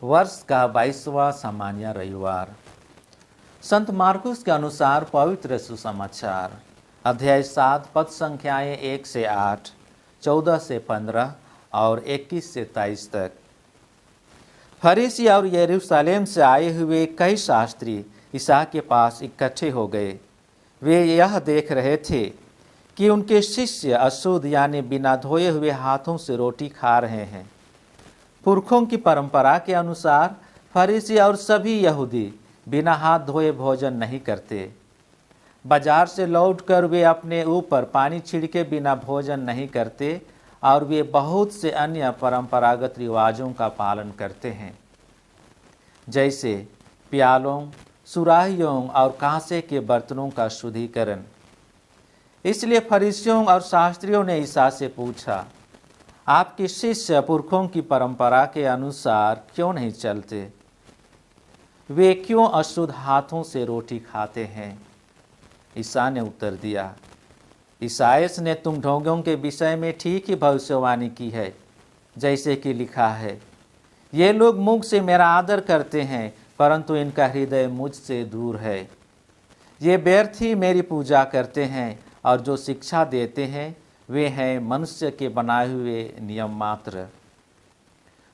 वर्ष का 22वां सामान्य रविवार। संत मार्कुस के अनुसार पवित्र सुसमाचार अध्याय 7 पद संख्याएं 1 से 8, 14 से 15 और 21 से 23 तक। फरीसी और यरूशलेम से आए हुए कई शास्त्री ईसा के पास इकट्ठे हो गए। वे यह देख रहे थे कि उनके शिष्य अशुद्ध यानी बिना धोए हुए हाथों से रोटी खा रहे हैं। पुरखों की परंपरा के अनुसार फरीसी और सभी यहूदी बिना हाथ धोए भोजन नहीं करते। बाजार से लौटकर वे अपने ऊपर पानी छिड़के बिना भोजन नहीं करते और वे बहुत से अन्य परंपरागत रिवाजों का पालन करते हैं, जैसे प्यालों, सुराहियों और कांसे के बर्तनों का शुद्धिकरण। इसलिए फरीसियों और शास्त्रियों ने ईसा से पूछा, आपके शिष्य पुरखों की परंपरा के अनुसार क्यों नहीं चलते? वे क्यों अशुद्ध हाथों से रोटी खाते हैं? ईसा ने उत्तर दिया, ईसायास ने तुम ढोंगियों के विषय में ठीक ही भविष्यवाणी की है, जैसे कि लिखा है, ये लोग मुख से मेरा आदर करते हैं परंतु इनका हृदय मुझसे दूर है। ये व्यर्थ ही मेरी पूजा करते हैं और जो शिक्षा देते हैं वे हैं मनुष्य के बनाए हुए नियम मात्र।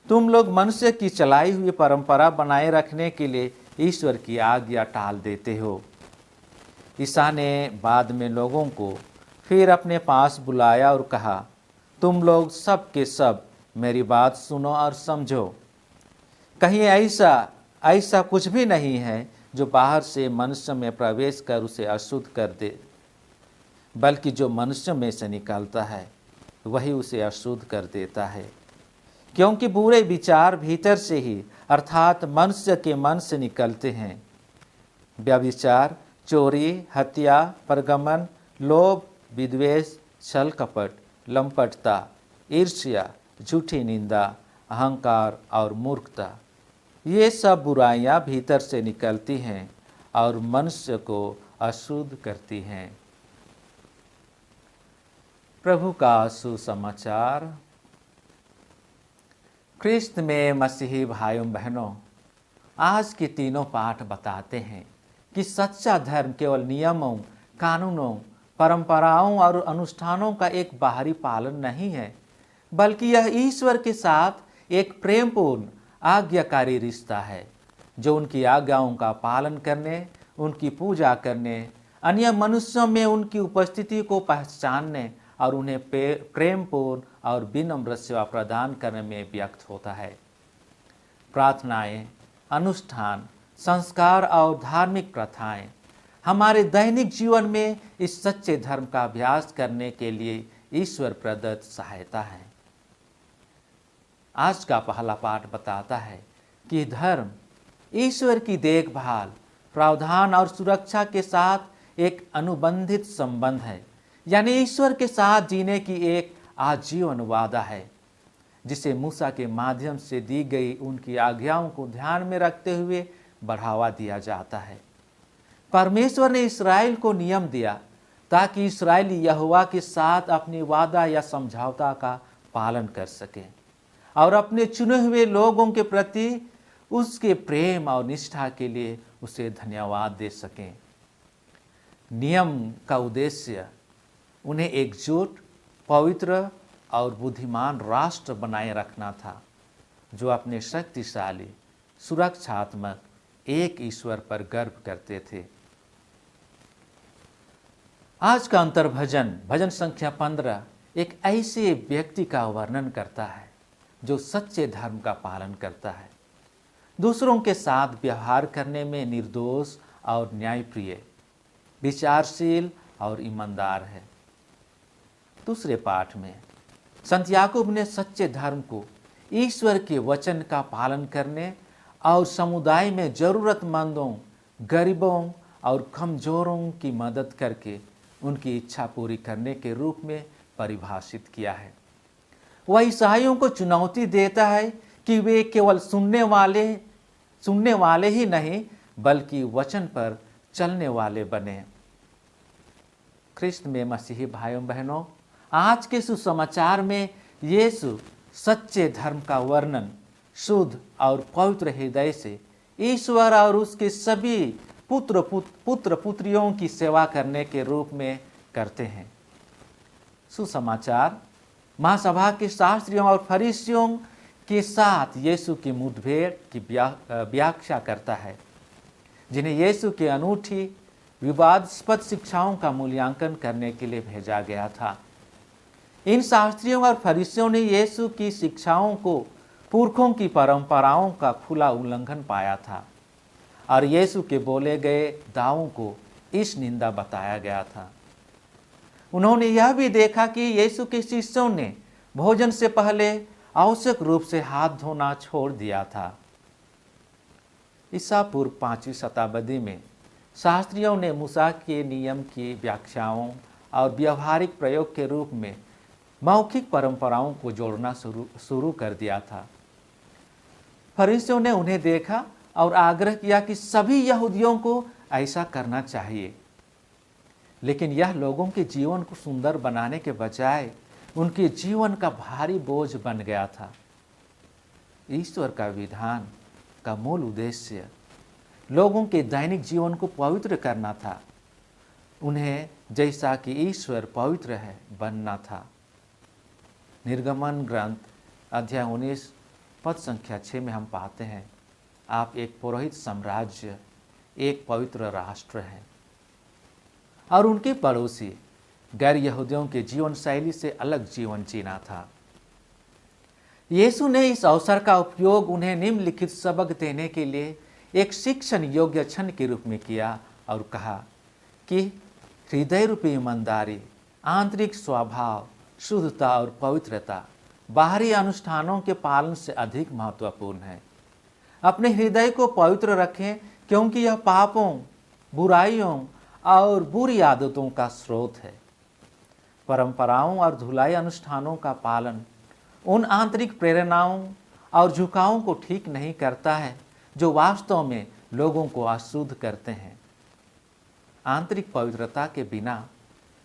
तुम लोग मनुष्य की चलाई हुई परंपरा बनाए रखने के लिए ईश्वर की आज्ञा टाल देते हो। ईसा ने बाद में लोगों को फिर अपने पास बुलाया और कहा, तुम लोग सब के सब मेरी बात सुनो और समझो। कहीं ऐसा कुछ भी नहीं है जो बाहर से मनुष्य में प्रवेश कर उसे अशुद्ध कर दे, बल्कि जो मनुष्य में से निकलता है वही उसे अशुद्ध कर देता है। क्योंकि बुरे विचार भीतर से ही अर्थात मनुष्य के मन से निकलते हैं। व्यभिचार, चोरी, हत्या, परगमन, लोभ, विद्वेष, छल कपट, लंपटता, ईर्ष्या, झूठी निंदा, अहंकार और मूर्खता, ये सब बुराइयां भीतर से निकलती हैं और मनुष्य को अशुद्ध करती हैं। प्रभु का सुसमाचार। ख्रिस्त में मसीही भाइयों बहनों, आज के तीनों पाठ बताते हैं कि सच्चा धर्म केवल नियमों, कानूनों, परंपराओं और अनुष्ठानों का एक बाहरी पालन नहीं है, बल्कि यह ईश्वर के साथ एक प्रेमपूर्ण आज्ञाकारी रिश्ता है, जो उनकी आज्ञाओं का पालन करने, उनकी पूजा करने, अन्य मनुष्यों में उनकी उपस्थिति को पहचानने और उन्हें प्रेमपूर्ण और विनम्र सेवा प्रदान करने में व्यक्त होता है। प्रार्थनाएं, अनुष्ठान, संस्कार और धार्मिक प्रथाएं हमारे दैनिक जीवन में इस सच्चे धर्म का अभ्यास करने के लिए ईश्वर प्रदत्त सहायता है। आज का पहला पाठ बताता है कि धर्म ईश्वर की देखभाल, प्रावधान और सुरक्षा के साथ एक अनुबंधित संबंध है, यानी ईश्वर के साथ जीने की एक आजीवन वादा है, जिसे मूसा के माध्यम से दी गई उनकी आज्ञाओं को ध्यान में रखते हुए बढ़ावा दिया जाता है। परमेश्वर ने इस्राएल को नियम दिया ताकि इस्राएली यहोवा के साथ अपनी वादा या समझौता का पालन कर सकें और अपने चुने हुए लोगों के प्रति उसके प्रेम और निष्ठा के लिए उसे धन्यवाद दे सकें। नियम का उद्देश्य उन्हें एकजुट, पवित्र और बुद्धिमान राष्ट्र बनाए रखना था, जो अपने शक्तिशाली, सुरक्षात्मक एक ईश्वर पर गर्व करते थे। आज का अंतर्भजन भजन संख्या 15 एक ऐसे व्यक्ति का वर्णन करता है जो सच्चे धर्म का पालन करता है, दूसरों के साथ व्यवहार करने में निर्दोष और न्यायप्रिय, विचारशील और ईमानदार है। दूसरे पाठ में संत याकूब ने सच्चे धर्म को ईश्वर के वचन का पालन करने और समुदाय में जरूरतमंदों, गरीबों और कमजोरों की मदद करके उनकी इच्छा पूरी करने के रूप में परिभाषित किया है। वह ईसाइयों को चुनौती देता है कि वे केवल सुनने वाले ही नहीं बल्कि वचन पर चलने वाले बने। ख्रिस्त में मसीही भाइयों बहनों, आज के सुसमाचार में यीशु सच्चे धर्म का वर्णन शुद्ध और पवित्र हृदय से ईश्वर और उसके सभी पुत्र पुत्रियों की सेवा करने के रूप में करते हैं। सुसमाचार महासभा के शास्त्रियों और फरीसियों के साथ यीशु की मुठभेड़ की व्याख्या करता है, जिन्हें यीशु के अनूठी विवादास्पद शिक्षाओं का मूल्यांकन करने के लिए भेजा गया था। इन शास्त्रियों और फरीसियों ने यीशु की शिक्षाओं को पुरखों की परंपराओं का खुला उल्लंघन पाया था और यीशु के बोले गए दावों को इस निंदा बताया गया था। उन्होंने यह भी देखा कि यीशु के शिष्यों ने भोजन से पहले आवश्यक रूप से हाथ धोना छोड़ दिया था। ईसा पूर्व 5वीं शताब्दी में शास्त्रियों ने मूसा के नियम की व्याख्याओं और व्यवहारिक प्रयोग के रूप में मौखिक परंपराओं को जोड़ना शुरू कर दिया था। फरीसियों ने उन्हें देखा और आग्रह किया कि सभी यहूदियों को ऐसा करना चाहिए, लेकिन यह लोगों के जीवन को सुंदर बनाने के बजाय उनके जीवन का भारी बोझ बन गया था। ईश्वर का विधान का मूल उद्देश्य लोगों के दैनिक जीवन को पवित्र करना था, उन्हें जैसा कि ईश्वर पवित्र है बनना था। निर्गमन ग्रंथ अध्याय 19 पद संख्या 6 में हम पाते हैं, आप एक पुरोहित साम्राज्य, एक पवित्र राष्ट्र है। और उनके पड़ोसी गैर यहूदियों के जीवन शैली से अलग जीवन जीना था। यीशु ने इस अवसर का उपयोग उन्हें निम्नलिखित सबक देने के लिए एक शिक्षण योग्य क्षण के रूप में किया और कहा कि हृदय रूपी ईमानदारी, आंतरिक स्वभाव, शुद्धता और पवित्रता बाहरी अनुष्ठानों के पालन से अधिक महत्वपूर्ण है। अपने हृदय को पवित्र रखें, क्योंकि यह पापों, बुराइयों और बुरी आदतों का स्रोत है। परंपराओं और धुलाई अनुष्ठानों का पालन उन आंतरिक प्रेरणाओं और झुकावों को ठीक नहीं करता है जो वास्तव में लोगों को अशुद्ध करते हैं। आंतरिक पवित्रता के बिना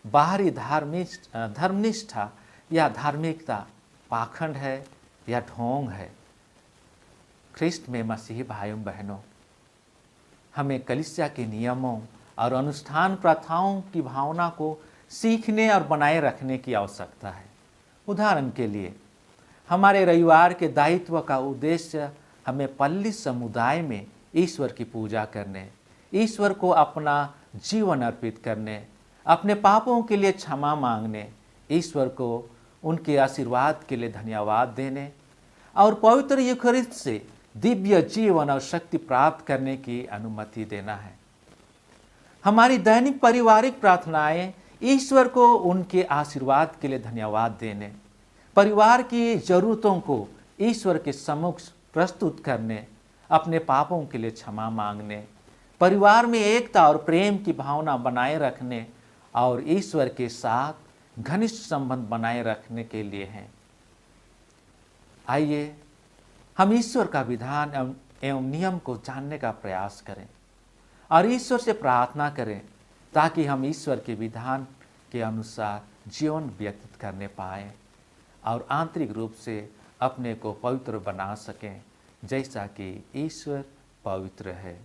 बाहरी धर्मनिष्ठा या धार्मिकता पाखंड है या ढोंग है। ख्रिस्त में मसीही भाइयों बहनों, हमें कलीसिया के नियमों और अनुष्ठान प्रथाओं की भावना को सीखने और बनाए रखने की आवश्यकता है। उदाहरण के लिए, हमारे रविवार के दायित्व का उद्देश्य हमें पल्ली समुदाय में ईश्वर की पूजा करने, ईश्वर को अपना जीवन अर्पित करने, अपने पापों के लिए क्षमा मांगने, ईश्वर को उनके आशीर्वाद के लिए धन्यवाद देने और पवित्र यूखरिस्त से दिव्य जीवन और शक्ति प्राप्त करने की अनुमति देना है। हमारी दैनिक पारिवारिक प्रार्थनाएं ईश्वर को उनके आशीर्वाद के लिए धन्यवाद देने, परिवार की जरूरतों को ईश्वर के सम्मुख प्रस्तुत करने, अपने पापों के लिए क्षमा मांगने, परिवार में एकता और प्रेम की भावना बनाए रखने और ईश्वर के साथ घनिष्ठ संबंध बनाए रखने के लिए हैं। आइए हम ईश्वर का विधान एवं नियम को जानने का प्रयास करें और ईश्वर से प्रार्थना करें ताकि हम ईश्वर के विधान के अनुसार जीवन व्यतीत करने पाएं और आंतरिक रूप से अपने को पवित्र बना सकें, जैसा कि ईश्वर पवित्र है।